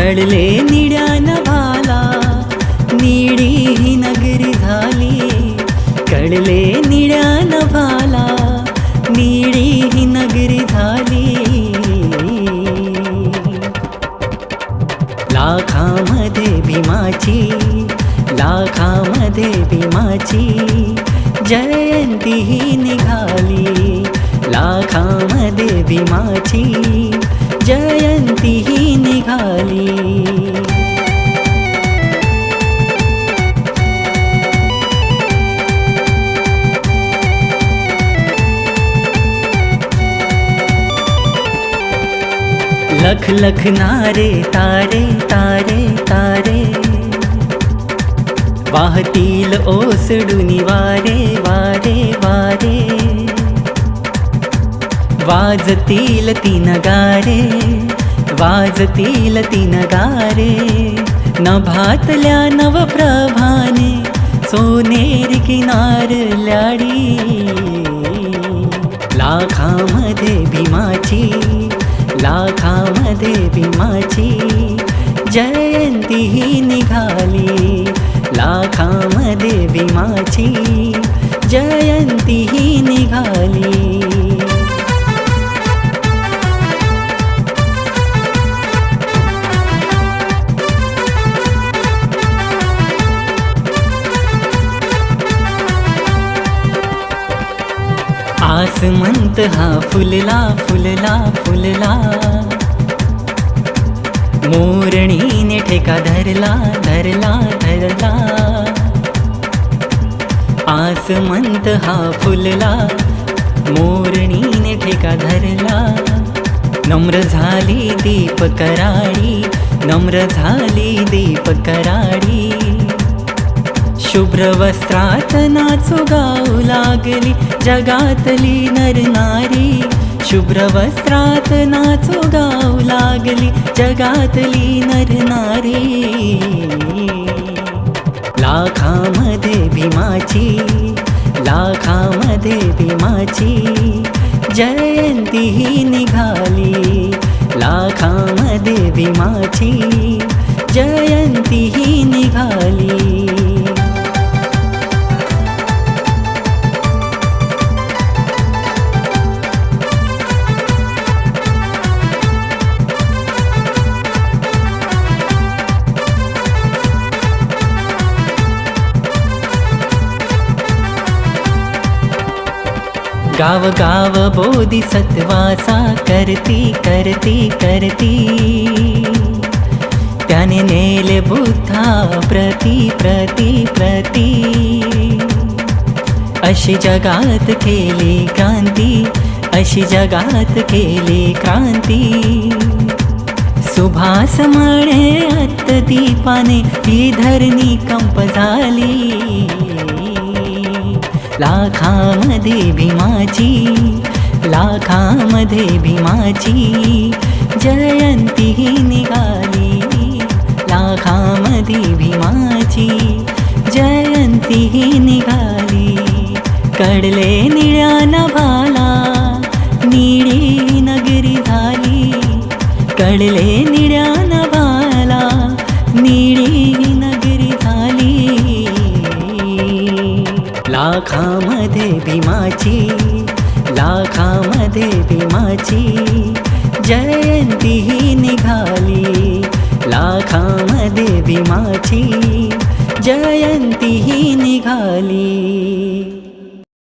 कळले निड्यान भाला निडी ही नगरी झाली, कळले निड्यान भाला निडी ही नगरी झाली। लाखामध्ये भीमाची, लाखामध्ये भीमाची जयंती ही निघाली, लाखामध्ये भीमाची जयंती ही निघाली। लख लख नारे तारे तारे तारे, वाहतील ओसडून वारे वारे वारे, वाजतील ती नगारे, वाजतील ती नगारे, नभातल्या नवप्रभाने सोनेरी किनार ल्याडी। लाखामध्ये भीमाची, लाखामध्ये भीमाची जयंती ही निघाली, लाखामध्ये भीमाची जयंती ही निघाली। आसमंत हा फुलला फुलला फुलला, मोरणीने ठेका धरला धरला धरला। आसमंत हा फुलला, मोरणीने ठेका धरला, नम्र झाली दीप कराडी, नम्र झाली दीप कराडी। शुभ्र वस्त्रात नाचू गाऊ लागली जगातली नरनारी, शुभ्र वस्त्रात नाचू गाऊ लागली जगातली नरनारी। लाखामध्ये भीमाची, लाखामध्ये भीमाची जयंती ही निघाली, लाखामध्ये भीमाची जयंती ही निघाली। गाव गाव बोधिसत्वाचा करती करती करती, त्याने नेले बुद्धा प्रति प्रति प्रति। अशी जगात केली क्रांती, अशी जगात केली क्रांती। सुभास म्हणे अत्तदीपाने ही धरणी कंप झाली, लाखामध्ये भीमाची, लाखामध्ये भीमाची जयंती ही निघाली, लाखामध्ये भीमाची जयंती ही निघाली। कळले निळ्यान भाला निडी नगरी झाली, कळले निळ्यान भाला निडी नगरी झाली। लाखामध्ये भीमाची, लाखामध्ये भीमाची जयंती ही निघाली, लाखामध्ये भीमाची जयंती ही निघाली।